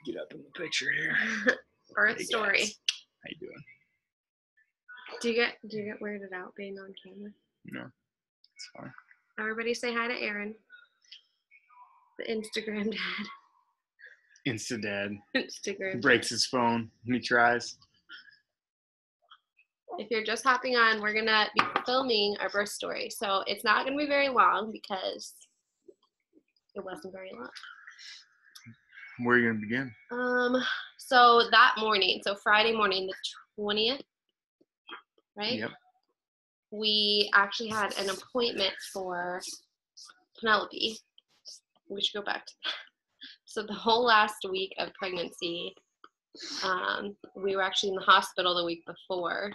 Get up in the picture here. Birth Hey, story. guys. How you doing? Do you get weirded out being on camera? No, it's fine. Everybody say hi to Aaron, the Instagram dad. Insta-dad. Instagram. He breaks his phone when he tries. If you're just hopping on, we're gonna be filming our birth story, so it's not gonna be very long because it wasn't very long. Where are you gonna begin? So that morning, so Friday morning, the 20th, right? Yep. We actually had an appointment for Penelope. We should go back to that. So the whole last week of pregnancy, we were actually in the hospital the week before.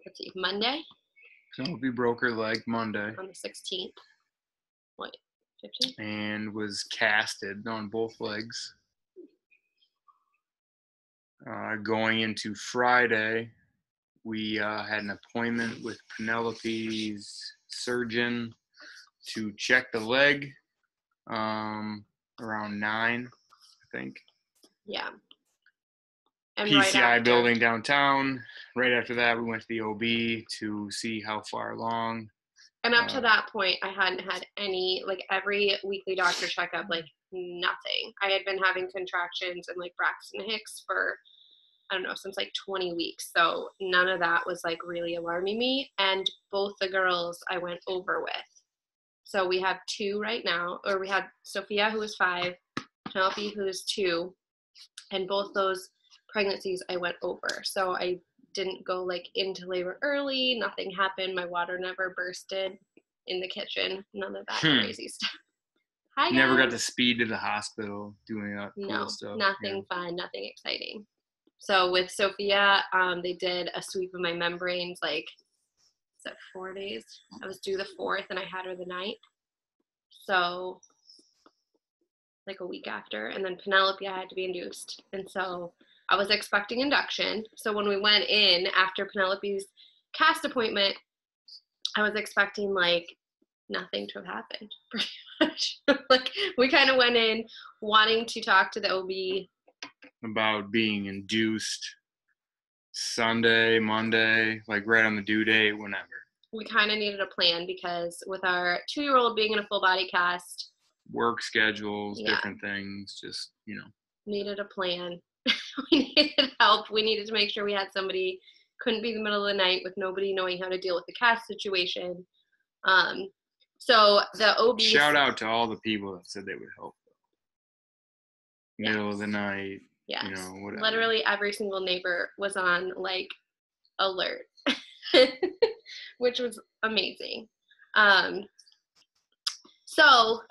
Let's see, Monday? Penelope broke her leg Monday. On the 16th. What, 15th? And was casted on both legs. Going into Friday, we had an appointment with Penelope's surgeon to check the leg around 9, I think. Yeah. And PCI right building downtown. Right after that, we went to the OB to see how far along. And up to that point, I hadn't had any, like, every weekly doctor checkup, like, nothing. I had been having contractions and, like, Braxton Hicks for, I don't know, since, like, 20 weeks. So none of that was, like, really alarming me. And both the girls I went over with. So we have 2 right now, or we had Sophia, who was 5, Penelope, who is 2, and both those pregnancies I went over. So I didn't go like into labor early. Nothing happened. My water never bursted in the kitchen. None of that crazy stuff. Hi, guys. Never got to speed to the hospital doing that cool stuff. Nothing fun, nothing exciting. So with Sophia, they did a sweep of my membranes, like, is that 4 days? I was due the 4th and I had her the 9th. So like a week after. And then Penelope, I had to be induced. And so I was expecting induction. So when we went in after Penelope's cast appointment, I was expecting like nothing to have happened pretty much. Like we kind of went in wanting to talk to the OB about being induced Sunday, Monday, like right on the due date, whenever. We kind of needed a plan because with our 2-year-old being in a full body cast, work schedules, different things, just, needed a plan. We needed help. We needed to make sure we had somebody. Couldn't be the middle of the night with nobody knowing how to deal with the cast situation. So the OB. Shout out to all the people that said they would help. Middle of the night. Yes. Whatever. Literally every single neighbor was on like alert, which was amazing. So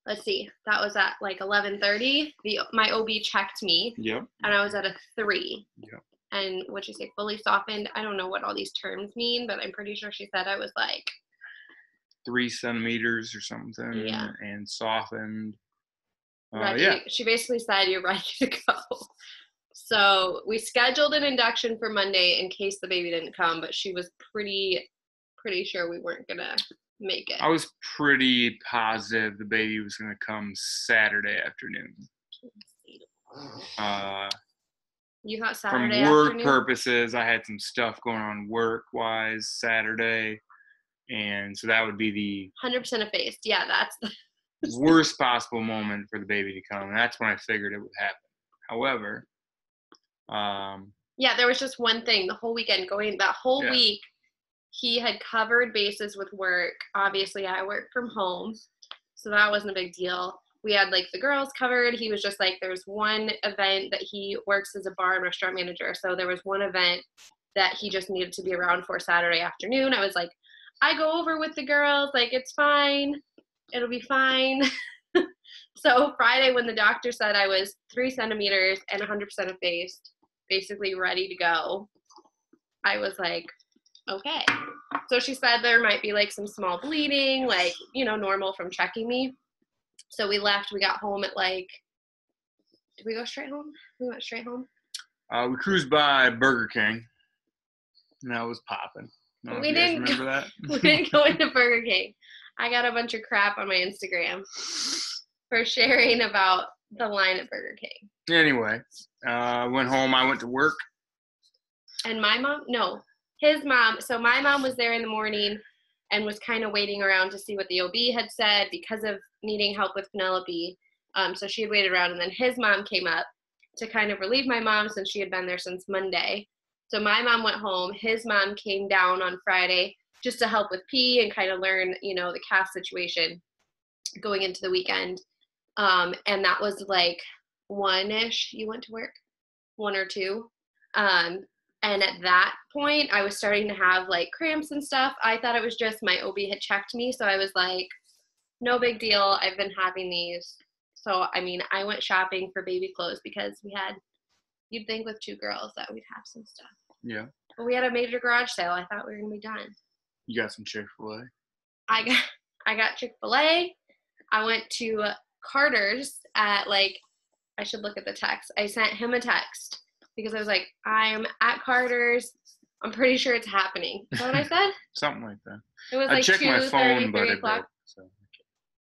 let's see, that was at like 11:30. My OB checked me. Yep. And I was at a 3. Yep. And what'd you say, fully softened? I don't know what all these terms mean, but I'm pretty sure she said I was like 3 centimeters or something. Yeah. And softened. Ready. Yeah. She basically said you're ready to go. So we scheduled an induction for Monday in case the baby didn't come, but she was pretty sure we weren't gonna make it. I was pretty positive the baby was gonna come Saturday afternoon. You thought Saturday from work afternoon? Purposes, I had some stuff going on work-wise Saturday, and so that would be the 100% effaced. Yeah, that's the worst possible moment for the baby to come, and that's when I figured it would happen. However, yeah, there was just one thing the whole weekend that whole week. He had covered bases with work. Obviously, I work from home, so that wasn't a big deal. We had like the girls covered. He was just like, there's one event that he works as a bar and restaurant manager. So there was one event that he just needed to be around for Saturday afternoon. I was like, I go over with the girls. Like, it's fine. It'll be fine. So Friday when the doctor said I was 3 centimeters and 100% effaced, basically ready to go, I was like, okay. So she said there might be like some small bleeding, like, normal from checking me. So we left. We got home at like, did we go straight home? We went straight home. We cruised by Burger King, and that was popping. We didn't remember that. We didn't go into Burger King. I got a bunch of crap on my Instagram for sharing about the line at Burger King. Anyway, went home. I went to work. And my mom, no, his mom. So my mom was there in the morning and was kind of waiting around to see what the OB had said because of needing help with Penelope. So she had waited around, and then his mom came up to kind of relieve my mom since she had been there since Monday. So my mom went home. His mom came down on Friday just to help with pee and kind of learn, the cast situation going into the weekend. And that was like 1-ish. You went to work? 1 or 2. And at that point, I was starting to have like cramps and stuff. I thought it was just my OB had checked me. So I was like, no big deal. I've been having these. So, I went shopping for baby clothes because you'd think with 2 girls that we'd have some stuff. Yeah. But we had a major garage sale. I thought we were going to be done. You got some Chick-fil-A? I got Chick-fil-A. I went to Carter's at I should look at the text. I sent him a text because I was like, I'm at Carter's. I'm pretty sure it's happening. Is that what I said? Something like that. It was I checked my phone, but 3 it o'clock. broke. So.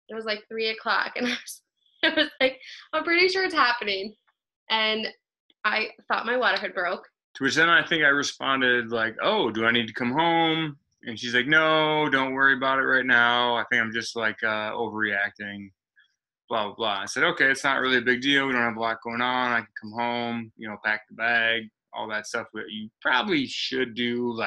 It was like 3 o'clock, and I was like, I'm pretty sure it's happening. And I thought my water had broke. To which then I think I responded like, oh, do I need to come home? And she's like, no, don't worry about it right now. I think I'm just overreacting, blah, blah, blah. I said, okay, it's not really a big deal. We don't have a lot going on. I can come home, pack the bag, all that stuff that you probably should do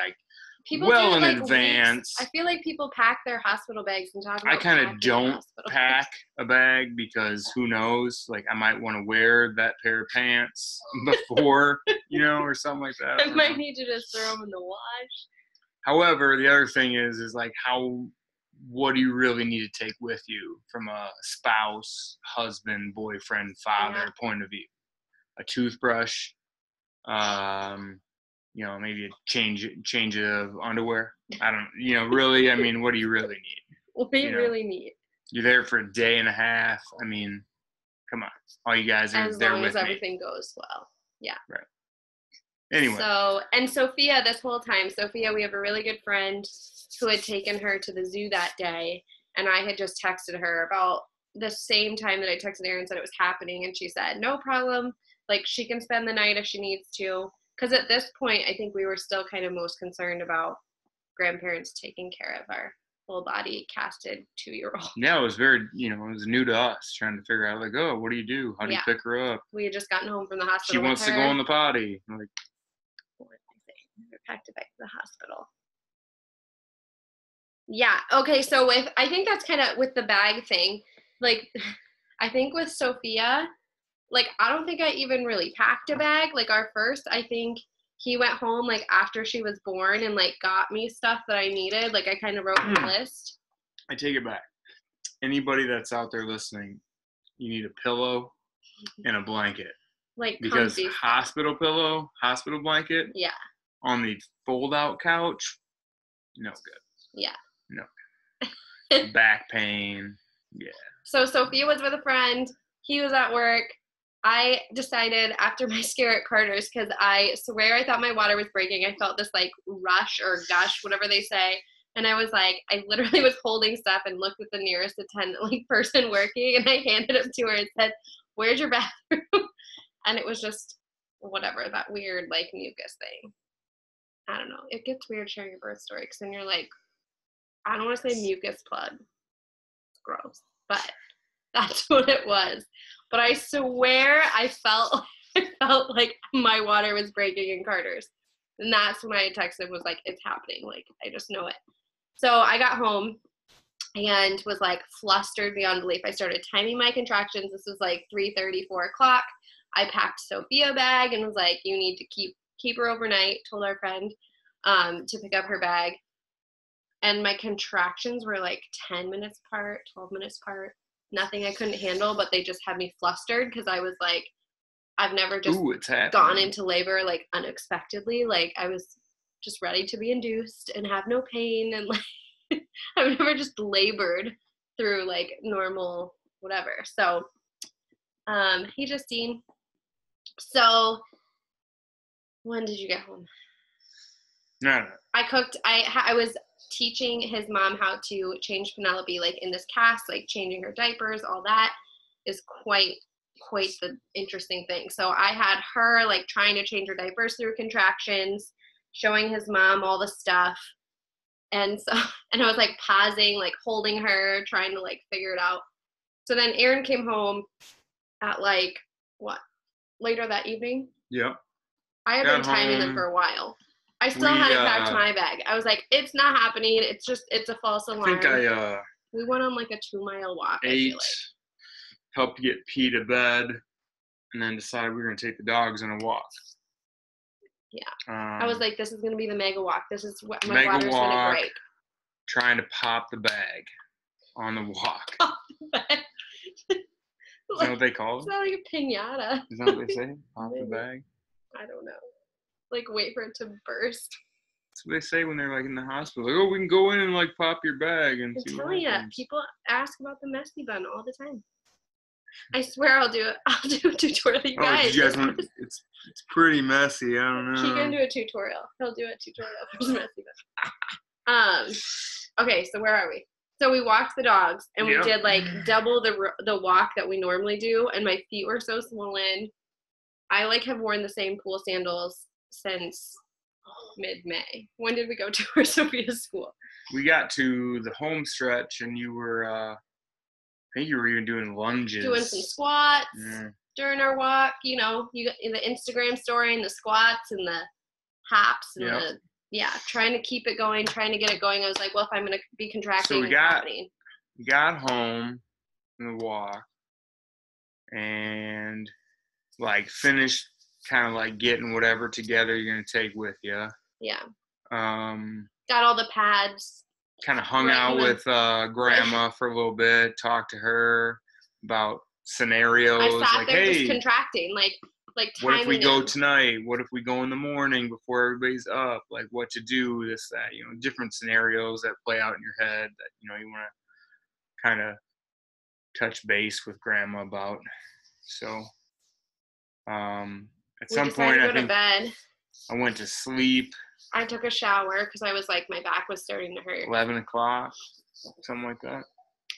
people well do in advance. I feel like people pack their hospital bags and talk about I kind of don't pack a bag because who knows? I might want to wear that pair of pants before, or something like that. I might need to just throw them in the wash. However, the other thing is what do you really need to take with you from a spouse, husband, boyfriend, father point of view? A toothbrush, maybe a change of underwear. I don't, really, what do you really need? What do you really need? You're there for a day and a half. Come on. All you guys are there with me. As long as everything goes well. Yeah. Right. Anyway. So, and Sophia, this whole time, we have a really good friend who had taken her to the zoo that day. And I had just texted her about the same time that I texted Erin and said it was happening. And she said, no problem. She can spend the night if she needs to. Because at this point, I think we were still kind of most concerned about grandparents taking care of our full body casted 2-year-old. Yeah, it was very, it was new to us trying to figure out what do you do? How do you pick her up? We had just gotten home from the hospital. She wants to go in the potty. What did I say? We packed it back to the hospital. Yeah. Okay. So I think that's kind of with the bag thing. I think with Sophia, I don't think I even really packed a bag. Our first, I think he went home, after she was born and, got me stuff that I needed. I kind of wrote a list. I take it back. Anybody that's out there listening, you need a pillow and a blanket. Because hospital pillow, hospital blanket. Yeah. On the fold-out couch, no good. Yeah. No good. Back pain. Yeah. So Sophia was with a friend. He was at work. I decided after my scare at Carter's, because I swear I thought my water was breaking. I felt this rush or gush, whatever they say. And I was I literally was holding stuff and looked at the nearest attendant, person working. And I handed it to her and said, where's your bathroom? And it was just whatever, that weird mucus thing. I don't know. It gets weird sharing your birth story because then you're I don't want to say mucus plug. It's gross. But that's what it was. But I swear I felt like my water was breaking in Carter's. And that's when I texted was it's happening. I just know it. So I got home and was flustered beyond belief. I started timing my contractions. This was 3:30, 4 o'clock. I packed Sophia a bag and was you need to keep her overnight. Told our friend to pick up her bag. And my contractions were 10 minutes apart, 12 minutes apart. Nothing I couldn't handle, but they just had me flustered because I was I've never just gone into labor unexpectedly. I was just ready to be induced and have no pain. And I've never just labored through normal whatever. So he just seen. So when did you get home? No. I cooked. I was teaching his mom how to change Penelope in this cast, changing her diapers. All that is quite quite the interesting thing. So I had her like trying to change her diapers through contractions, showing his mom all the stuff. And I was like pausing, like holding her, trying to like figure it out. So then Aaron came home at like, later that evening? Yep. I had been timing them for a while. I still hadn't packed my bag. I was like, it's not happening. It's a false alarm. I think we went on like a 2-mile walk. Ate, helped get P to bed, and then decided we were going to take the dogs on a walk. Yeah. I was like, this is going to be the mega walk. This is what my mega bladder's going to break. Trying to pop the bag on the walk. Pop the bag. Is that what they call it? It's not like a piñata. Is that what they say? Pop the bag? I don't know. Like, wait for it to burst. That's what they say when they're, like, in the hospital. Like, oh, we can go in and, like, pop your bag. And I'm telling you, people ask about the messy bun all the time. I swear I'll do a tutorial, you guys. You guys want, it's pretty messy. I don't know. He can do a tutorial. He'll do a tutorial for the messy bun. Okay, so where are we? So we walked the dogs, and we did, like, double the walk that we normally do, and my feet were so swollen. I, like, have worn the same pool sandals since mid-May. When did we go to our Sophia's school? We got to the home stretch, and you were, I think you were even doing lunges. Doing some squats during our walk. You know, you got in the Instagram story and the squats and the hops and trying to keep it going, trying to get it going. I was like, well, if I'm going to be contracting, so we got home from the walk and like finished kind of like getting whatever together you're going to take with you. Yeah. Got all the pads. Kind of hung out with grandma for a little bit, talked to her about scenarios. I sat like, there hey, just contracting, like what if we go tonight? What if we go in the morning before everybody's up? Like what to do, this, that, you know, different scenarios that play out in your head that, you know, you want to kind of touch base with grandma about. So at some point I think bed. I went to sleep. I took a shower because I was like, my back was starting to hurt. 11 o'clock, something like that.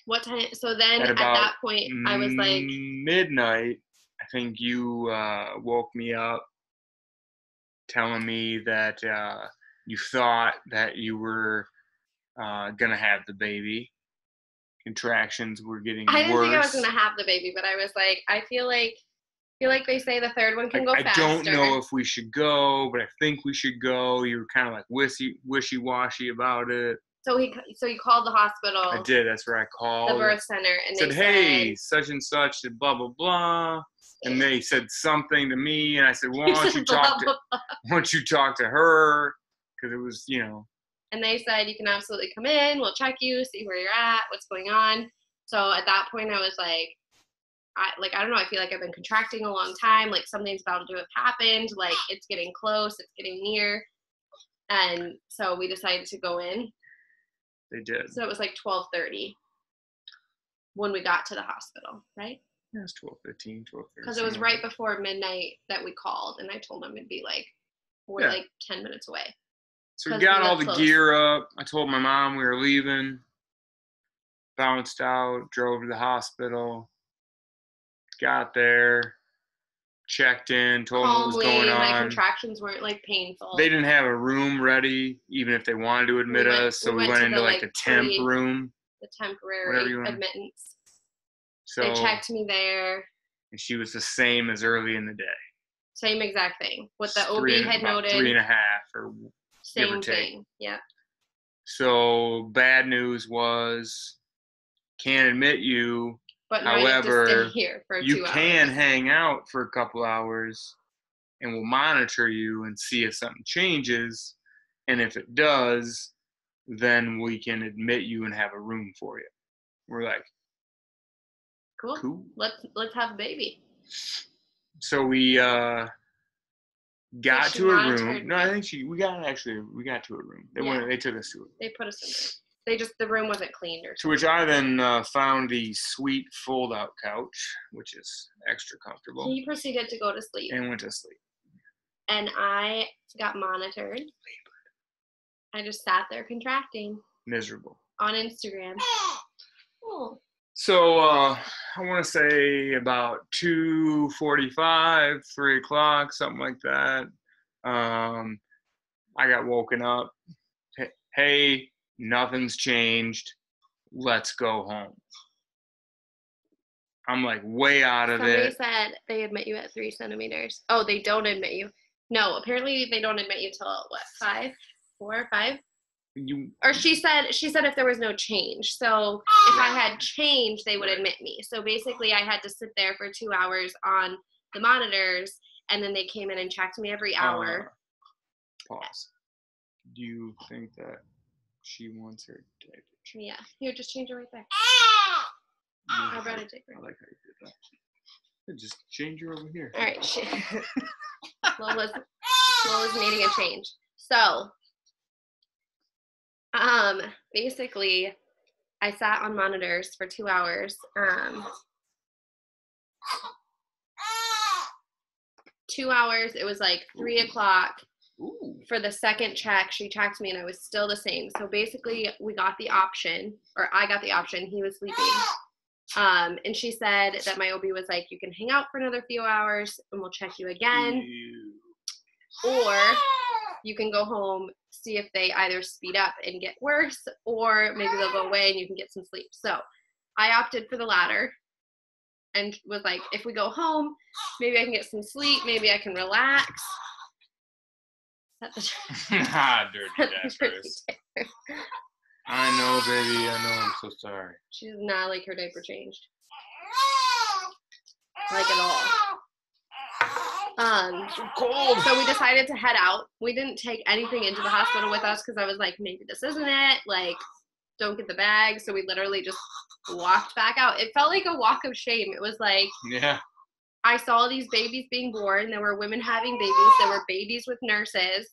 What time? So then at that point, I was like, midnight, I think you woke me up telling me that you thought that you were going to have the baby. Contractions were getting worse. I didn't think I was going to have the baby, but I was like, I feel like they say the third one can go faster. I don't know if we should go, but I think we should go. You were kind of like wishy-washy about it. So you called the hospital. I did. That's where I called. The birth center. And said, hey, such and such, blah, blah, blah. And they said something to me, and I said, well, why don't you talk to her? Because it was, you know. And they said, you can absolutely come in. We'll check you, see where you're at, what's going on. So at that point, I was like, I don't know, I feel like I've been contracting a long time. Like, something's about to have happened. Like, it's getting close. It's getting near. And so we decided to go in. They did. So it was like 12:30 when we got to the hospital, right? Yeah, it was 12:15, 12:30. Because it was right before midnight that we called, and I told them it'd be like, we're like 10 minutes away. So we got all the gear up. I told my mom we were leaving. Bounced out, drove to the hospital. Got there, checked in, told them what was going on. My contractions weren't like painful. They didn't have a room ready, even if they wanted to admit us. So we went into like the temp room. The temporary admittance. So they checked me there. And she was the same as early in the day. Same exact thing. What the OB had noted. 3.5 or same thing. Yeah. So bad news was, can't admit you. But now however, you have to stay here for 2 hours. You can hang out for a couple hours, and we'll monitor you and see if something changes. And if it does, then we can admit you and have a room for you. We're like, cool. Let's have a baby. So we got to a room. No, I think we got to a room. They took us to it. They put us in there. The room wasn't cleaned or something. To which I then found the sweet fold-out couch, which is extra comfortable. He proceeded to go to sleep. And went to sleep. And I got monitored. I just sat there contracting. Miserable. On Instagram. Oh. So I want to say about 2:45, 3 o'clock, something like that. I got woken up. Hey, nothing's changed. Let's go home. I'm like way out of it. Somebody said they admit you at 3 centimeters. Oh, they don't admit you. No, apparently they don't admit you till what, 5? 4 or 5? Or she said if there was no change. So if I had change, they would admit me. So basically I had to sit there for 2 hours on the monitors, and then they came in and checked me every hour. Pause. Do you think that she wants her diaper? Yeah. Here, just change it right there. I brought a diaper. I like how you did that. Just change her over here. All right. Lola's needing a change. So, basically, I sat on monitors for 2 hours. 2 hours. It was like 3 o'clock. Ooh. For the second check, she checked me and I was still the same. So basically, we got the option, or I got the option. He was sleeping. And she said that my OB was like, you can hang out for another few hours and we'll check you again. Or you can go home, see if they either speed up and get worse, or maybe they'll go away and you can get some sleep. So I opted for the latter and was like, if we go home, maybe I can get some sleep, maybe I can relax. Dirty diapers. I know, baby. I know. I'm so sorry. She does not like her diaper changed. Like at all. So cold. So we decided to head out. We didn't take anything into the hospital with us because I was like, maybe this isn't it. Like, don't get the bag. So we literally just walked back out. It felt like a walk of shame. It was like, yeah. I saw these babies being born. There were women having babies. There were babies with nurses.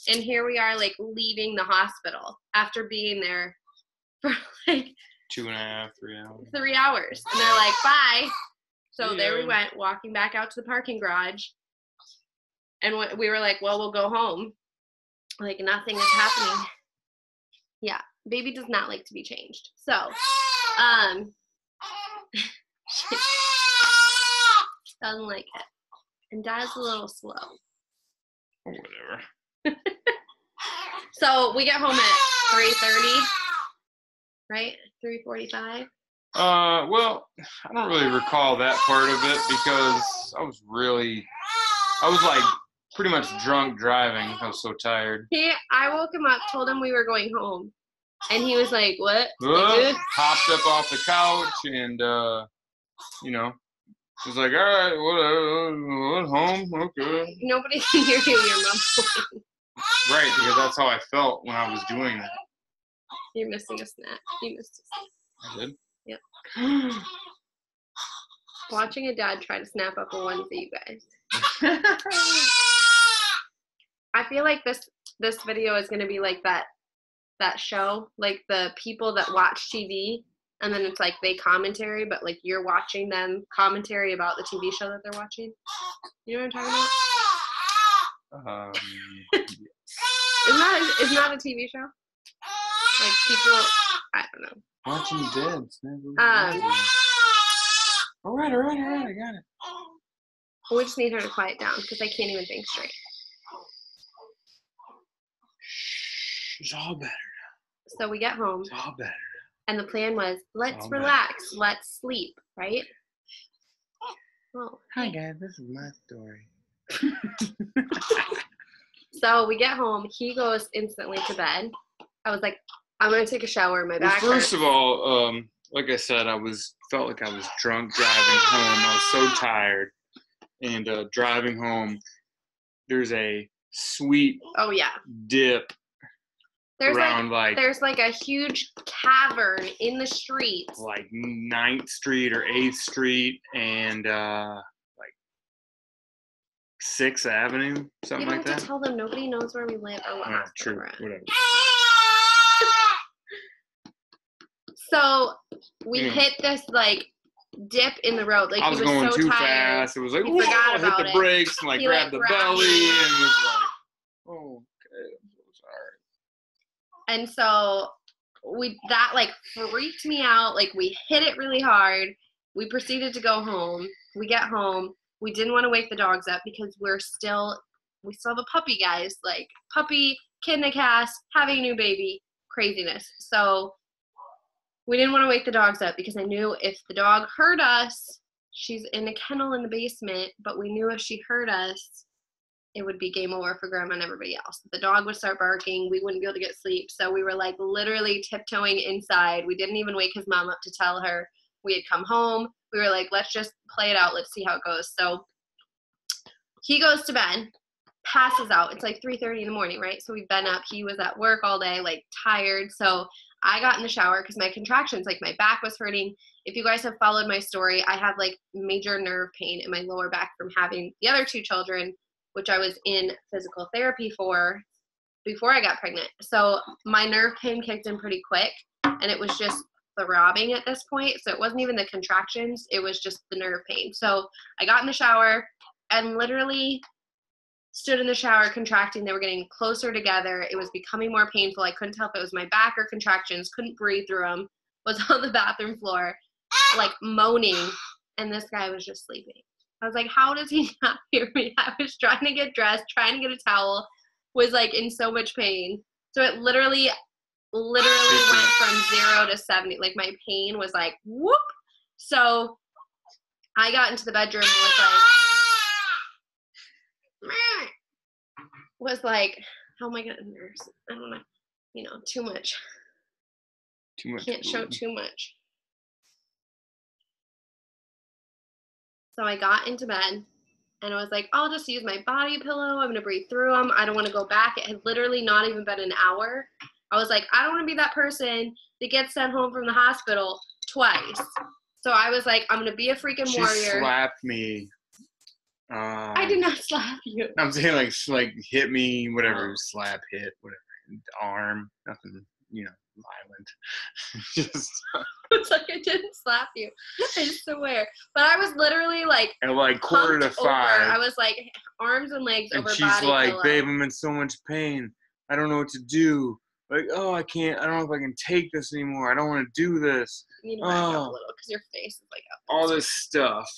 And here we are, like, leaving the hospital after being there for, like, 2.5, 3 hours. 3 hours. And they're like, bye. So there we went, walking back out to the parking garage. And we were like, well, we'll go home. Like, nothing is happening. Yeah, baby does not like to be changed. So, she doesn't like it. And Dad's a little slow. Whatever. So we get home at 3:30, right? 3:45. Well, I don't really recall that part of it because I was like pretty much drunk driving. I was so tired. I woke him up, told him we were going home, and he was like, "What?" Hopped up off the couch and was like, "All right, whatever, home, okay." Nobody can hear you. You're mumbling. Right, because that's how I felt when I was doing that. You're missing a snack. You missed a snack. I did? Yep. Watching a dad try to snap up a onesie, you guys. I feel like this video is going to be like that show, like the people that watch TV, and then it's like they commentary, but like you're watching them commentary about the TV show that they're watching. You know what I'm talking about? It's not a TV show. Like people, I don't know. Watching dads. All right, I got it. We just need her to quiet down because I can't even think straight. It's all better now. So we get home. It's all better. And the plan was, let's relax, let's sleep, right? Oh. Hi guys, this is my story. So we get home. He goes instantly to bed. I was like, I'm gonna take a shower. My back hurts. First of all, like I said, felt like I was drunk driving home. I was so tired, and driving home, there's a sweet dip. There's like a huge cavern in the streets. Like 9th Street or 8th Street and like 6th Avenue, something like that. You don't have to tell them. Nobody knows where we live or what hospital true. we're at. Whatever. So we hit this like dip in the road. Like I was he was going so too tired. fast. It was like, he forgot about hit the brakes and like grabbed the belly and was like, oh, okay, I'm so sorry. And so that like freaked me out. Like we hit it really hard. We proceeded to go home. We get home. We didn't want to wake the dogs up because we still have a puppy, guys. Like puppy, kid in a cast, having a new baby, craziness. So we didn't want to wake the dogs up because I knew if the dog heard us, she's in a kennel in the basement, but we knew if she heard us, it would be game over for Grandma and everybody else. The dog would start barking. We wouldn't be able to get sleep. So we were like literally tiptoeing inside. We didn't even wake his mom up to tell her we had come home. We were like, let's just play it out. Let's see how it goes. So he goes to bed, passes out. It's like 3:30 in the morning, right? So we've been up. He was at work all day, like tired. So I got in the shower because my contractions, like my back was hurting. If you guys have followed my story, I have like major nerve pain in my lower back from having the other two children, which I was in physical therapy for before I got pregnant. So my nerve pain kicked in pretty quick, and it was just throbbing at this point. So it wasn't even the contractions. It was just the nerve pain. So I got in the shower and literally stood in the shower contracting. They were getting closer together. It was becoming more painful. I couldn't tell if it was my back or contractions. Couldn't breathe through them. Was on the bathroom floor, like moaning, and this guy was just sleeping. I was like, how does he not hear me? I was trying to get dressed, trying to get a towel, was like in so much pain. So it literally went from 0 to 70. Like my pain was like, whoop. So I got into the bedroom and was like, how am I going to nurse? I don't know. Too much. Can't show too much. So I got into bed and I was like, I'll just use my body pillow. I'm going to breathe through them. I don't want to go back. It had literally not even been an hour. I was like, I don't want to be that person that gets sent home from the hospital twice. So I was like, I'm going to be a freaking warrior. She slapped me. I did not slap you. I'm saying like hit me, whatever, slap, hit, whatever, arm, nothing, violent. Just. It's like I didn't slap you. I swear. But I was literally like at like 4:45. I was like arms and legs and over body. And she's like, pillow. Babe, I'm in so much pain. I don't know what to do. Like, oh, I don't know if I can take this anymore. I don't want to do this. You need to back up a little because your face is like up. All this stuff.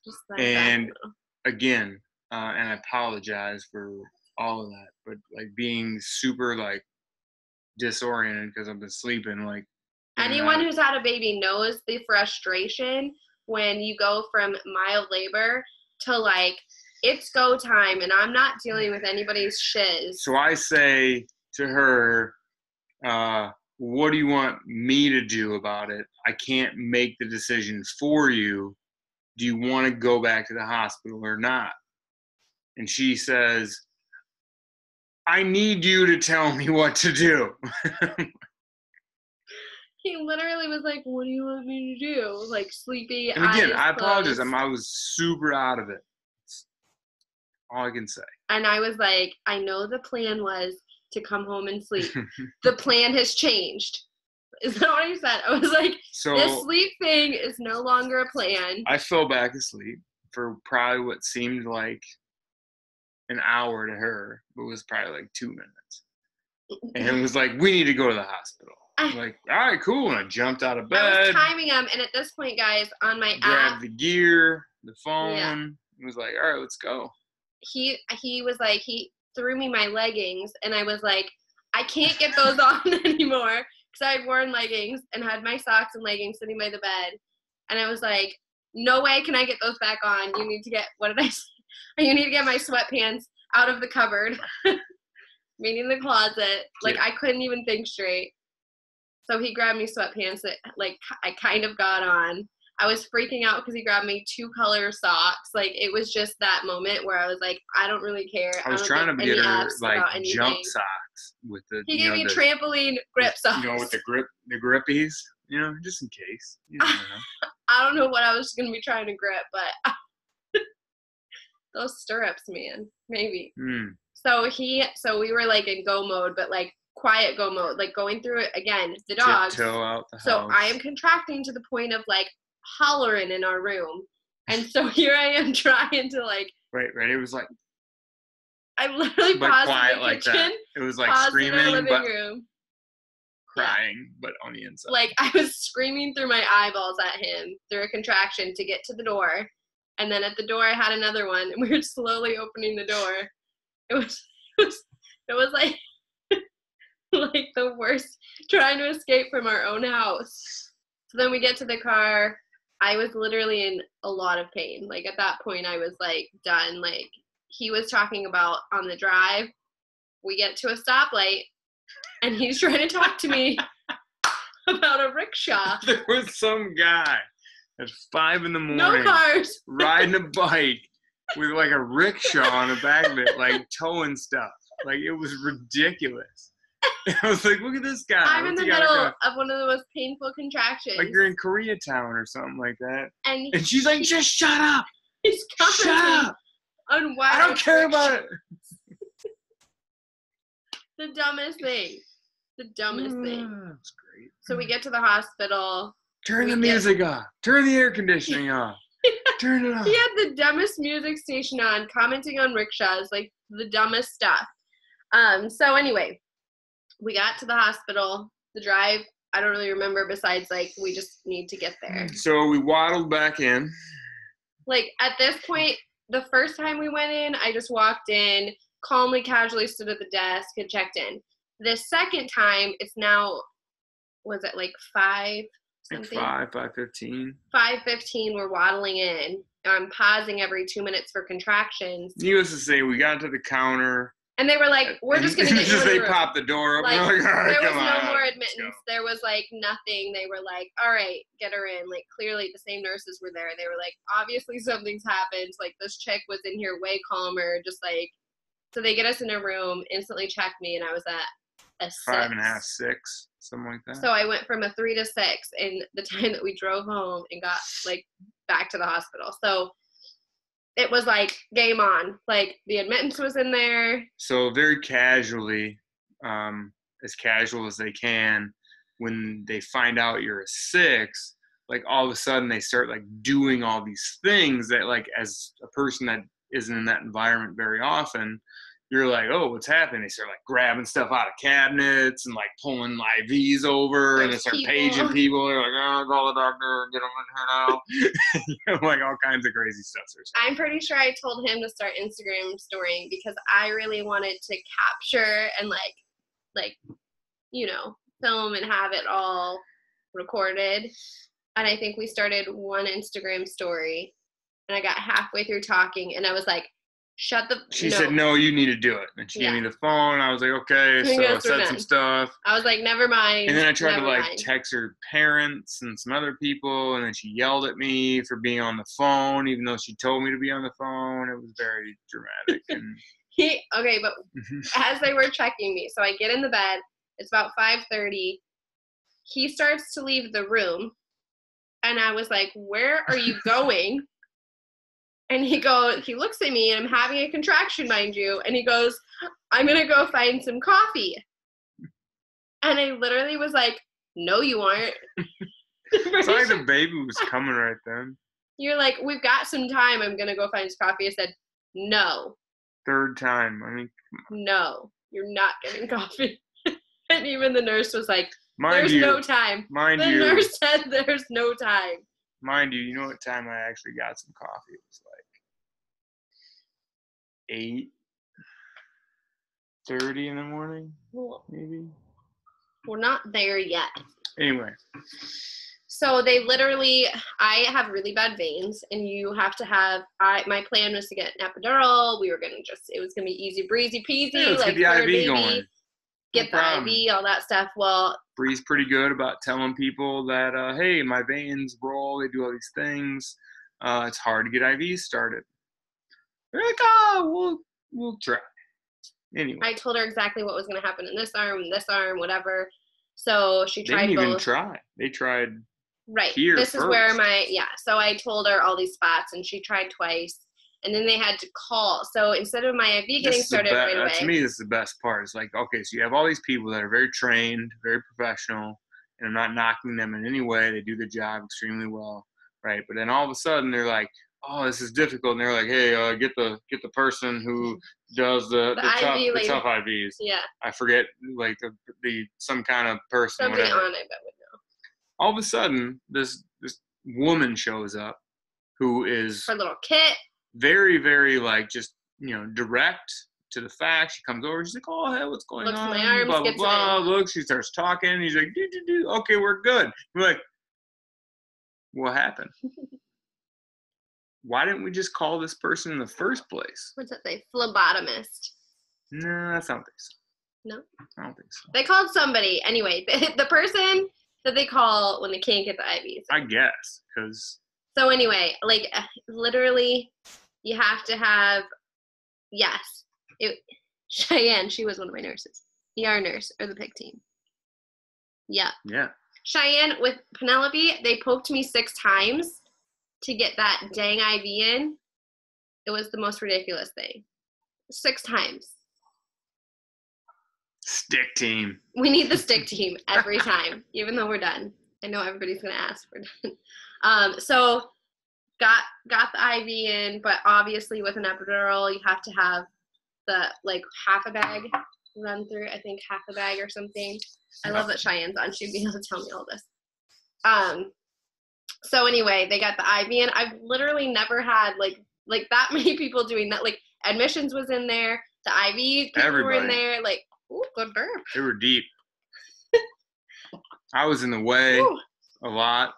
Just and again, and I apologize for all of that, but like being super like disoriented because I've been sleeping. Like anyone who's had a baby knows the frustration when you go from mild labor to like it's go time and I'm not dealing with anybody's shiz. So I say to her, what do you want me to do about it? I can't make the decision for you. Do you want to go back to the hospital or not? And she says, I need you to tell me what to do. He literally was like, what do you want me to do? Like sleepy. And again, I apologize. I was super out of it. That's all I can say. And I was like, I know the plan was to come home and sleep. The plan has changed. Is that what he said? I was like, this sleep thing is no longer a plan. I fell back asleep for probably what seemed like an hour to her, but it was probably like 2 minutes. And it was like, we need to go to the hospital. I'm like, all right, cool. And I jumped out of bed. I was timing him. And at this point, guys, on my grabbed the gear, the phone. Yeah. It was like, all right, let's go. He was like, he threw me my leggings. And I was like, I can't get those on anymore. Because I had worn leggings and had my socks and leggings sitting by the bed. And I was like, no way can I get those back on. You need to get, what did I say? You need to get my sweatpants out of the cupboard. Meaning the closet. Like, I couldn't even think straight. So he grabbed me sweatpants that, like, I kind of got on. I was freaking out because he grabbed me 2 color socks. Like, it was just that moment where I was like, I don't really care. I was trying to get her, like, jump socks with the, he gave me trampoline grip socks. With the grippies, just in case. You never know. I don't know what I was going to be trying to grip, but those stirrups, man, maybe. So we were, like, in go mode, but, like, quiet go mode, like going through it again, the dogs. Tiptoe out the house. So I am contracting to the point of like hollering in our room. And so here I am trying to like right. It was like I literally paused in the kitchen. That. It was like screaming, in our living room. crying, but on the inside. Like, I was screaming through my eyeballs at him through a contraction to get to the door. And then at the door, I had another one, and we were slowly opening the door. It was like, like the worst, trying to escape from our own house. So then we get to the car. I was literally in a lot of pain. Like, at that point, I was, like, done. Like, he was talking about on the drive, we get to a stoplight, and he's trying to talk to me about a rickshaw. There was some guy at 5 a.m. No cars. riding a bike with, like, a rickshaw on the back of it, like, towing stuff. Like, it was ridiculous. I was like, look at this guy. I'm in the middle of one of the most painful contractions. Like you're in Koreatown or something like that. And she's like, just shut up. He's shut up. On why I don't care about it. The dumbest thing. The dumbest thing. That's great. So we get to the hospital. Turn the music off. Turn the air conditioning off. Turn it off. He had the dumbest music station on, commenting on rickshaws, like the dumbest stuff. So anyway, we got to the hospital. The drive, I don't really remember besides, like, we just need to get there. So we waddled back in. Like, at this point, the first time we went in, I just walked in, calmly, casually stood at the desk and checked in. The second time, it's now, was it like 5 something? Like 5:15. 5:15, we're waddling in. I'm pausing every 2 minutes for contractions. Needless to say, we got to the counter. And they were like, we're just going to get you in the room. They popped the door up. Like, like, right, there was no more admittance. There was, like, nothing. They were like, all right, get her in. Like, clearly the same nurses were there. They were like, obviously something's happened. Like, this chick was in here way calmer. Just, like, so they get us in a room, instantly check me, and I was at a 6. 5.5, 6, something like that. So I went from a 3 to 6 in the time that we drove home and got, like, back to the hospital. So it was like game on. Like, the admittance was in there. So very casually, as casual as they can, when they find out you're a 6, like all of a sudden they start like doing all these things that, like, as a person that isn't in that environment very often, you're like, oh, what's happening? They start like grabbing stuff out of cabinets and like pulling IVs over. There's and they start people. paging people. They're like, oh, call the doctor and get them in here now. Like all kinds of crazy stuff. I'm pretty sure I told him to start Instagram storying because I really wanted to capture and like, you know, film and have it all recorded. And I think we started one Instagram story and I got halfway through talking and I was like, She said, no, you need to do it. And she gave me the phone. I was like, okay. So I said some stuff. I was like, never mind. And then I tried to like text her parents and some other people. And then she yelled at me for being on the phone, even though she told me to be on the phone. It was very dramatic. And okay, but as they were checking me, so I get in the bed. It's about 5:30. He starts to leave the room. And I was like, where are you going? And he looks at me, and I'm having a contraction, mind you, and he goes, I'm going to go find some coffee. And I literally was like, no, you aren't. It's like the baby was coming right then. You're like, we've got some time. I'm going to go find some coffee. I said, no. Third time. I mean, no, you're not getting coffee. And even the nurse was like, there's no time. The nurse said there's no time. Mind you, you know what time I actually got some coffee? It was like 8:30 in the morning, maybe. We're not there yet. Anyway. So they literally, I have really bad veins, and you have to have, my plan was to get an epidural. We were going to it was going to be easy breezy peasy. Yeah, let's like get the IV going. Get the IV, all that stuff. Well, Bree's pretty good about telling people that, hey, my veins roll, they do all these things. It's hard to get IVs started. They're like, oh, we'll try. Anyway. I told her exactly what was going to happen in this arm, whatever. So she tried both. They didn't even try. They tried here This first. is where so I told her all these spots, and she tried twice. And then they had to call. So instead of my IV getting started right away. To me, this is the best part. It's like, okay, so you have all these people that are very trained, very professional, and I'm not knocking them in any way. They do the job extremely well, right? But then all of a sudden, they're like, oh, this is difficult. And they're like, hey, get the person who does the tough IVs. Yeah. I forget, like the some kind of person. Somebody whatever. on it that would know. All of a sudden, this woman shows up, who is her little kit. Very, very like just direct to the fact. She comes over. She's like, oh, hey, what's going Looks on? Looks at my arms. Blah blah blah. Look, she starts talking. He's like, do. Okay, we're good. We're like, what happened? Why didn't we just call this person in the first place? What's that say? Phlebotomist. No, that's not so. No? I don't think so. They called somebody. Anyway, the person that they call when they can't get the IVs. I guess, because... So anyway, like, literally, you have to have... Yes. Cheyenne, she was one of my nurses. ER nurse, or the PIC team. Yeah. Yeah. Cheyenne, with Penelope, they poked me 6 times to get that dang IV in. It was the most ridiculous thing. 6 times. Stick team. We need the stick team every time, even though we're done. I know everybody's gonna ask for done. So got the IV in, but obviously with an epidural, you have to have the half a bag run through. I think half a bag or something. I love that Cheyenne's on. She'd be able to tell me all this. So anyway, they got the IV in. I've literally never had like that many people doing that. Like admissions was in there, the IV people were in there. Like, ooh, good burp. They were deep. I was in the way a lot.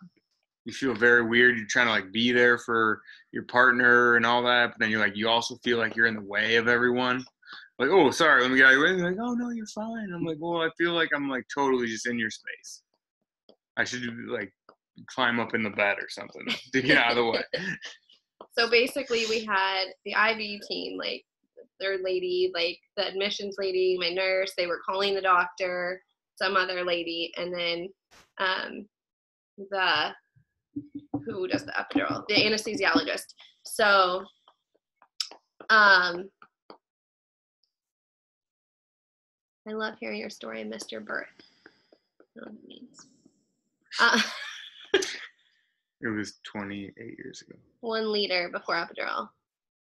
You feel very weird. You're trying to be there for your partner and all that, but then you also feel like you're in the way of everyone. Like, oh, sorry, let me get out of your way. They're like, oh no, you're fine. I'm like, well, I feel like I'm totally just in your space. I should climb up in the bed or something to get out of the way. So basically we had the IV team, their lady, the admissions lady, my nurse, they were calling the doctor, some other lady, and then who does the epidural? The anesthesiologist. So I love hearing your story. I missed your birth. I don't know what it means. It was 28 years ago. 1 liter before epidural.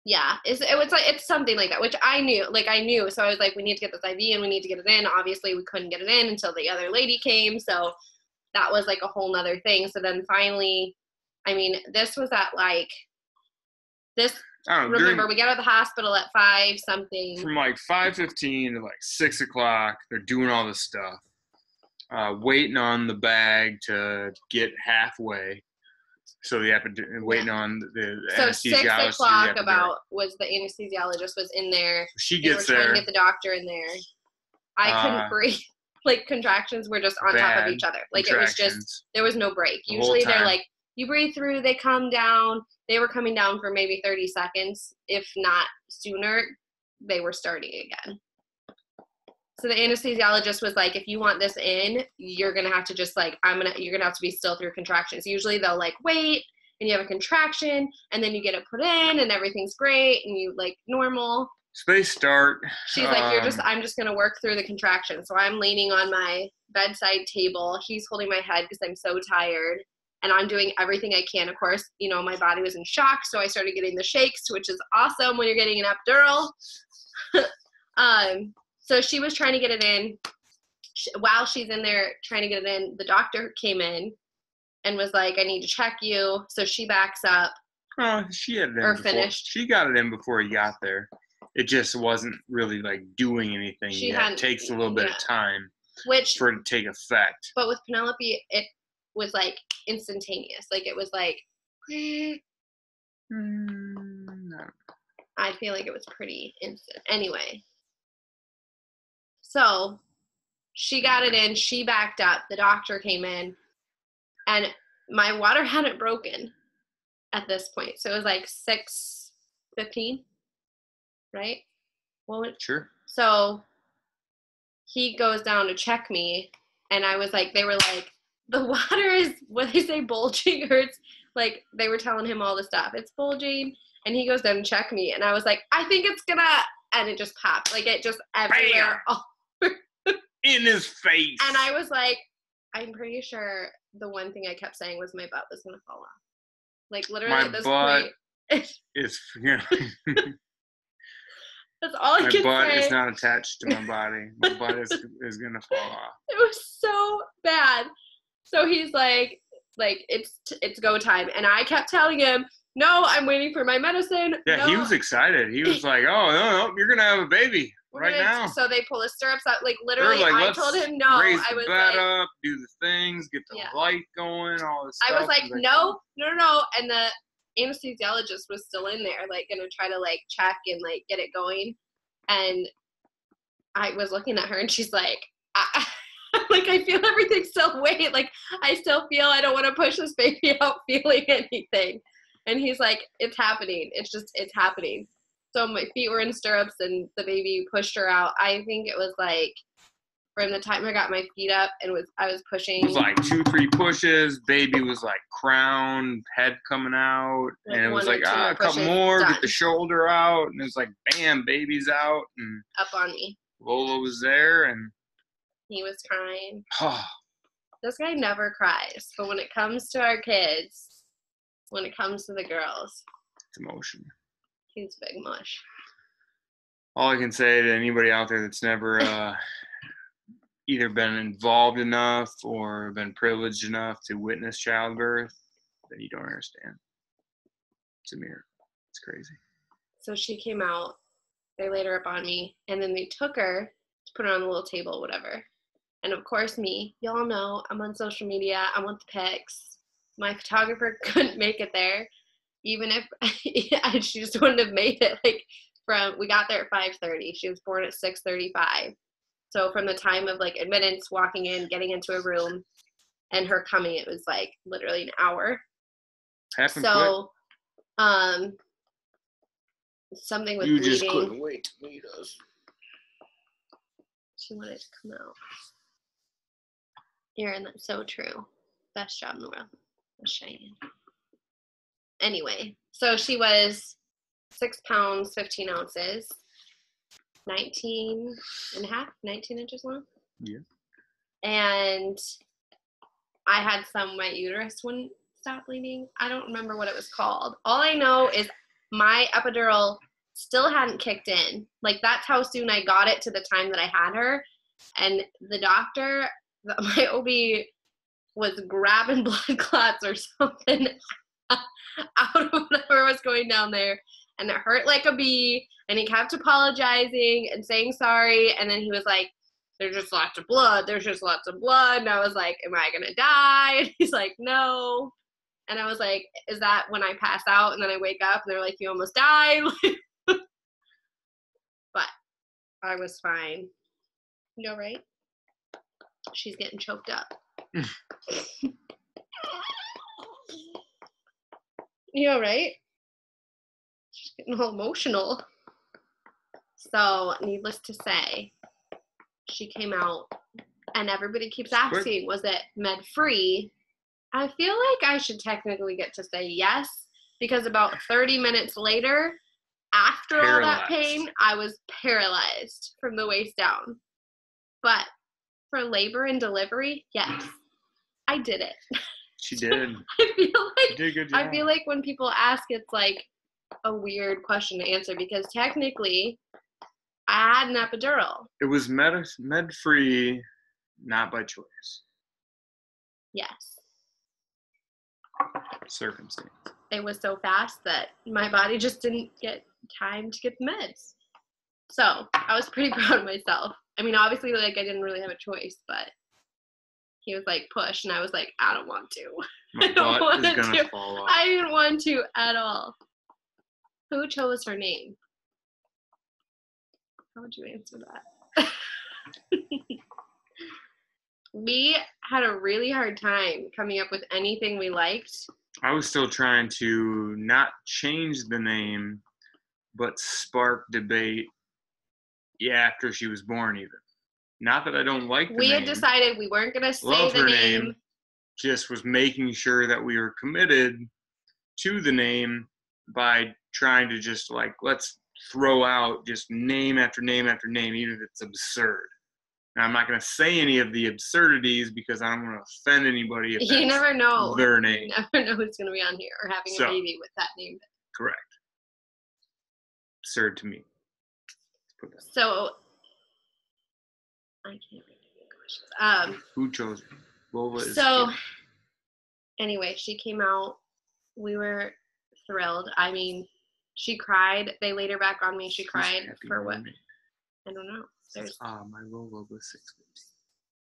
Yeah, it's something like that, which I knew. So I was like, we need to get this IV and we need to get it in. Obviously, we couldn't get it in until the other lady came, so that was a whole nother thing. So then finally, this was at this. Remember, we got out of the hospital at 5 something. From 5:15 to 6 o'clock, they're doing all this stuff, waiting on the bag to get halfway. So waiting on the anesthesiologist. 6 o'clock was the anesthesiologist was in there. She gets there. Trying to get the doctor in there. I couldn't breathe. Contractions were just on top of each other. It was just, there was no break. Usually they're you breathe through, they come down. They were coming down for maybe 30 seconds. If not sooner, they were starting again. So the anesthesiologist was like, if you want this in, you're going to have to just you're going to have to be still through contractions. Usually they'll wait and you have a contraction and then you get it put in and everything's great and you normal. So they start. She's I'm just going to work through the contraction. So I'm leaning on my bedside table. He's holding my head because I'm so tired and I'm doing everything I can. Of course, my body was in shock. So I started getting the shakes, which is awesome when you're getting an epidural. So she was trying to get it in. While she's in there trying to get it in, the doctor came in and was like, I need to check you. So she backs up. Oh, she had it in. Or finished. She got it in before he got there. It just wasn't really doing anything yet. It takes a little bit of time for it to take effect. But with Penelope, it was instantaneous. It was no. I feel like it was pretty instant. Anyway. So she got it in, she backed up, the doctor came in, and my water hadn't broken at this point. So it was 6:15, right? Well, sure. So he goes down to check me, and I was they were the water is, what they say, bulging, or it's they were telling him all the stuff. It's bulging, and he goes down to check me, and I was I think it's gonna, and it just popped. It just everywhere. In his face. And I was I'm pretty sure the one thing I kept saying was my butt was going to fall off. Literally my at this butt point. It's, you know. That's all I can say. My butt is not attached to my body. My butt is going to fall off. It was so bad. So he's like it's go time. And I kept telling him, no, I'm waiting for my medicine. Yeah, no. He was excited. He was like, oh, no, you're going to have a baby now. So they pull his stirrups out. Like, literally, I told him no. Raise I the was bed like, up, do the things, get the light going, all this stuff. I was like, no. And the anesthesiologist was still in there, like, going to try to, like, check and, like, get it going. And I was looking at her, and she's like, I feel everything still wait. Like, I still feel I don't want to push this baby out feeling anything. And he's like, it's happening. It's happening. So my feet were in stirrups, and the baby pushed her out. I think it was, like, from the time I got my feet up and I was pushing. It was like 2-3 pushes. Baby was like crowned, head coming out. Like, and it was like, a couple more, done. Get the shoulder out. And it was like, bam, baby's out. And up on me. Lola was there, and he was crying. This guy never cries. But when it comes to our kids, when it comes to the girls, it's emotion. He's big mush. All I can say to anybody out there that's never either been involved enough or been privileged enough to witness childbirth, that you don't understand. It's a miracle. It's crazy. So she came out. They laid her up on me, and then they took her to put her on the little table, whatever. And of course, me, y'all know, I'm on social media. I want the pics. My photographer couldn't make it there, even if she just wouldn't have made it. Like, we got there at 5:30. She was born at 6:35. So from the time of, like, admittance, walking in, getting into a room, and her coming, it was, like, literally an hour. Happened quick. Something with bleeding. You just couldn't wait to meet us. She wanted to come out. Erin, that's so true. Best job in the world. Shane. Anyway, so she was 6 pounds, 15 ounces. 19 inches long. Yeah. And I had my uterus wouldn't stop bleeding. I don't remember what it was called. All I know is my epidural still hadn't kicked in. Like, that's how soon I got it to the time that I had her. And the doctor, my OB, was grabbing blood clots or something out of whatever was going down there. And it hurt like a bee, and he kept apologizing and saying sorry, and then he was like, there's just lots of blood, and I was like, am I gonna die? And he's like, no. And I was like, is that when I pass out and then I wake up and they're like, you almost died? But I was fine. You all right? She's getting choked up. You all right? She's getting all emotional. So, needless to say, she came out, and everybody keeps asking, was it med-free? I feel like I should technically get to say yes, because about 30 minutes later, after all that pain, I was paralyzed from the waist down. But for labor and delivery, yes, I did it. She did. I did a good job. I feel like when people ask, it's like a weird question to answer, because technically I had an epidural. It was med-free, not by choice. Yes. Circumstance. It was so fast that my body just didn't get time to get the meds. So I was pretty proud of myself. I mean, obviously, like, I didn't really have a choice, but he was like, push, and I was like, I don't want to. My butt is gonna fall off. I didn't want to at all. Who chose her name? How would you answer that? We had a really hard time coming up with anything we liked. I was still trying to not change the name, but spark debate after she was born even. Not that I don't like the name. We had decided we weren't going to say the name. Just was making sure that we were committed to the name by trying to just, like, let's throw out just name after name after name, even if it's absurd. Now, I'm not going to say any of the absurdities because I don't want to offend anybody if you never know their name. You never know who's going to be on here or having a baby with that name. Correct. Absurd to me. So I can't read any questions. Who chose her? Lola is so scared. Anyway, she came out. We were thrilled. I mean, she cried. They laid her back on me. She cried for what? I don't know. There's my Lola was 650.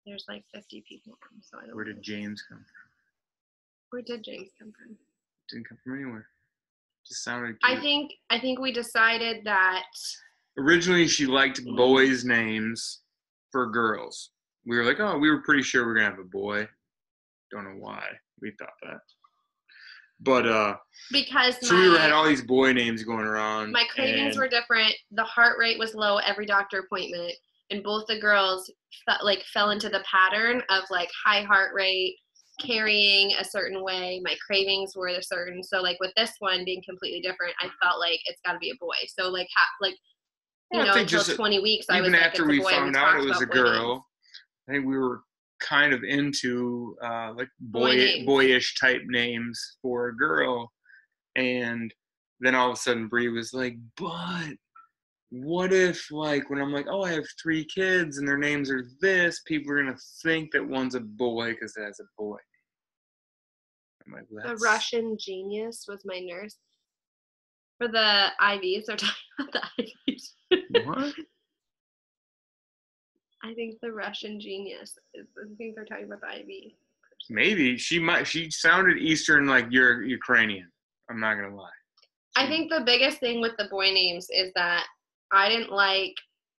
There's like 50 people. So I don't Where did James come from? Where did James come from? Didn't come from anywhere. Just sounded cute. I think we decided that originally she liked boys' names for girls. We were like, oh, we were pretty sure we were gonna have a boy. Don't know why we thought that. But because so we had all these boy names going around. My cravings were different. The heart rate was low every doctor appointment, and both the girls fell into the pattern of like high heart rate, carrying a certain way. My cravings were a certain. So like with this one being completely different, I felt like it's got to be a boy. So until 20 weeks, I was like, after we found out it was a girl, I think we were kind of into like boyish type names for a girl. And then all of a sudden Bree was like, but what if like when I'm like, oh, I have 3 kids and their names are this, people are going to think that one's a boy because it has a boy. I'm like, the Russian genius was my nurse. For the IVs, they're talking about the IVs. What? I think the Russian genius. I think they're talking about the IV. Maybe she sounded Eastern, like you're Ukrainian. I'm not gonna lie. I think the biggest thing with the boy names is that I didn't like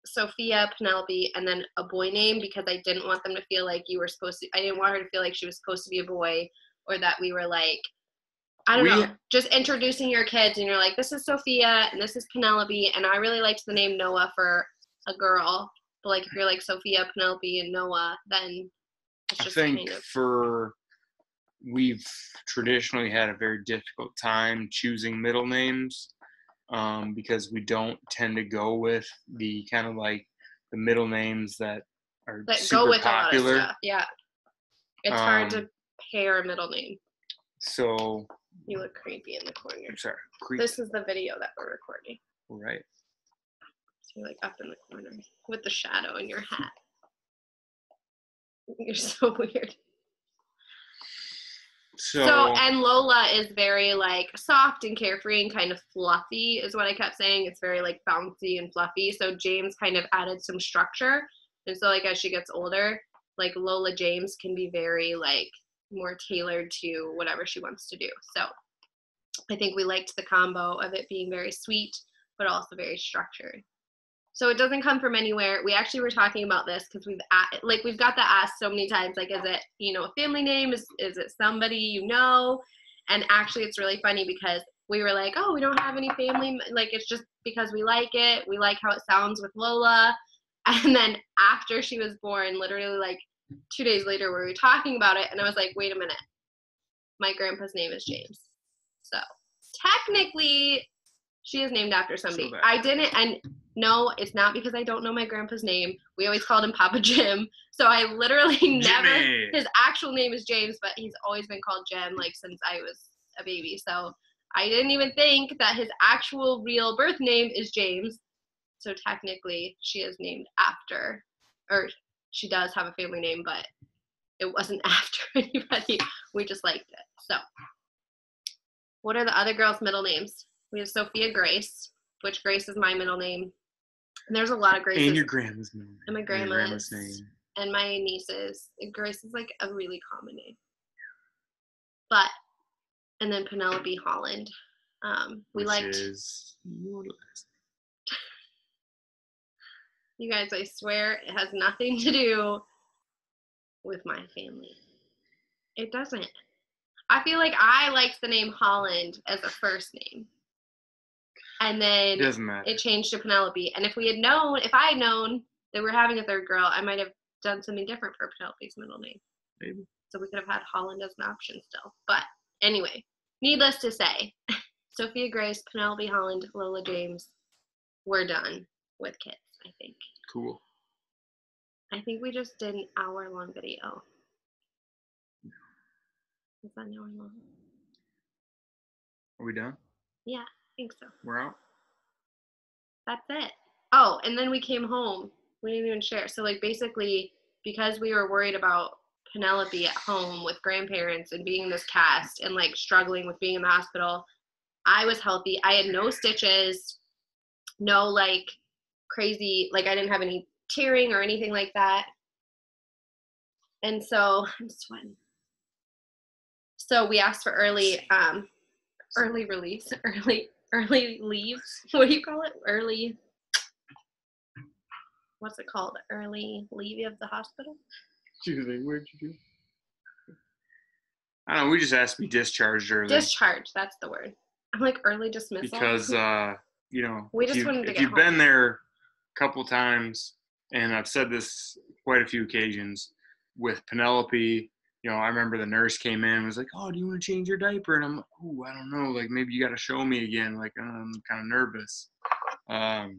Sophia, Penelope, and then a boy name because I didn't want them to feel like you were supposed to. I didn't want her to feel like she was supposed to be a boy, or that we were like, I don't know, just introducing your kids and you're like, this is Sophia and this is Penelope, and I really liked the name Noah for a girl. But like if you're like Sophia, Penelope, and Noah, then it's just we've traditionally had a very difficult time choosing middle names because we don't tend to go with the kind of like the middle names that are super popular. A lot of stuff. Yeah, it's hard to pair a middle name. So you look creepy in the corner. I'm sorry. This is the video that we're recording. Right. So you're like up in the corner with the shadow in your hat. You're so weird. So and Lola is very like soft and carefree and kind of fluffy is what I kept saying. It's very like bouncy and fluffy. So James kind of added some structure. And so like as she gets older, like Lola James can be very like more tailored to whatever she wants to do. So I think we liked the combo of it being very sweet, but also very structured. So it doesn't come from anywhere. We actually were talking about this because we've got that asked so many times. Like, is it, a family name? Is it somebody you know? And actually, it's really funny because we were like, oh, we don't have any family. Like, it's just because we like it. We like how it sounds with Lola. And then after she was born, literally like 2 days later, we were talking about it. And I was like, wait a minute. My grandpa's name is James. So technically, she is named after somebody. I didn't, and no, it's not because I don't know my grandpa's name. We always called him Papa Jim. So I literally never, his actual name is James, but he's always been called Jim, like since I was a baby. So I didn't even think that his actual real birth name is James. So technically she is named after, or she does have a family name, but it wasn't after anybody. We just liked it. So what are the other girls' middle names? We have Sophia Grace, which Grace is my middle name. And there's a lot of Graces. And your grandma's middle name. And my grandma's name. And my niece's. Grace is like a really common name. But, and then Penelope Holland. Which is your last name. You guys, I swear it has nothing to do with my family. It doesn't. I feel like I liked the name Holland as a first name. And then it changed to Penelope. And if I had known that we were having a third girl, I might have done something different for Penelope's middle name. Maybe. So we could have had Holland as an option still. But anyway, needless to say, Sophia Grace, Penelope Holland, Lola James, we're done with kids, I think. Cool. I think we just did an hour-long video. Is that an hour long? Are we done? Yeah, I think so. We're out. That's it. Oh, and then we came home. We didn't even share. So, like, basically, because we were worried about Penelope at home with grandparents and being in this cast and, like, struggling with being in the hospital, I was healthy. I had no stitches, no, like, crazy, like, I didn't have any tearing or anything like that. And so, I'm sweating. So we asked for early release, early leave. What do you call it? What's it called? Early leave of the hospital? Where'd you do? I don't know. We just asked to be discharged early. Discharged, that's the word. I'm like early dismissal. Because, you know, we just wanted to if get you've home. been there a couple times, and I've said this quite a few occasions, with Penelope, you know, I remember the nurse came in and was like, oh, do you want to change your diaper? And I'm like, oh, I don't know. Like, maybe you got to show me again. Like, I'm kind of nervous. But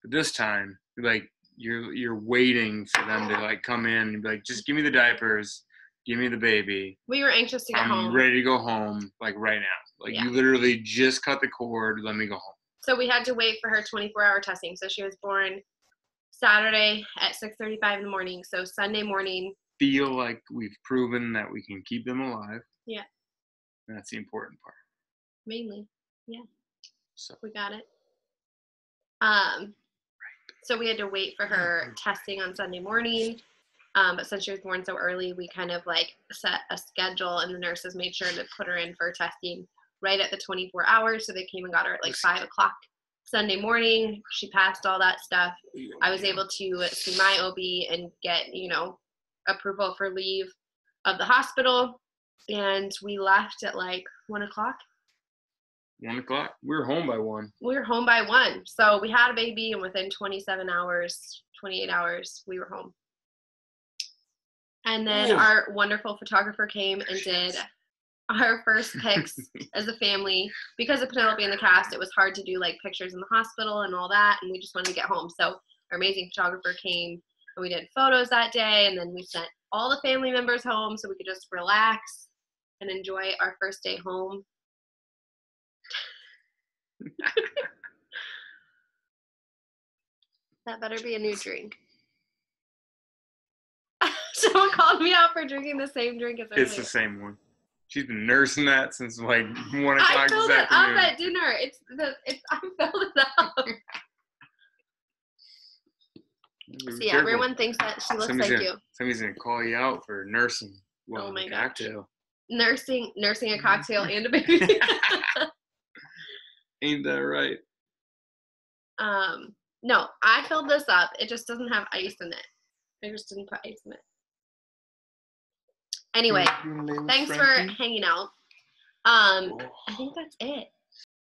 this time, like, you're waiting for them to, like, come in and be like, just give me the diapers. Give me the baby. We were anxious to get home. I'm ready to go home, like, right now. Like, you literally just cut the cord. Let me go home. So we had to wait for her 24-hour testing. So she was born Saturday at 6:35 in the morning. So Sunday morning. Feel like we've proven that we can keep them alive. Yeah. And that's the important part. Mainly. Yeah. So we got it. So we had to wait for her testing on Sunday morning. But since she was born so early, we kind of like set a schedule, and the nurses made sure to put her in for testing right at the 24 hours. So they came and got her at like 5 o'clock Sunday morning. She passed all that stuff. I was able to see my OB and get, you know, approval for leave of the hospital. And we left at like 1 o'clock. 1 o'clock? We were home by 1. We were home by 1. So we had a baby, and within 27 hours, 28 hours, we were home. And then our wonderful photographer came and did our first pics as a family. Because of Penelope and the cast, it was hard to do like pictures in the hospital and all that, and we just wanted to get home. So our amazing photographer came, and we did photos that day, and then we sent all the family members home so we could just relax and enjoy our first day home. That better be a new drink. Someone called me out for drinking the same drink as earlier. It's the same one. She's been nursing that since like 1 o'clock this afternoon. I filled it up at dinner. I filled it up. So yeah, everyone thinks that she looks like you. Somebody's gonna call you out for nursing. Oh my cocktail. Nursing a cocktail and a baby. Ain't that right? No, I filled this up. It just doesn't have ice in it. I just didn't put ice in it. Anyway, thanks for hanging out. I think that's it.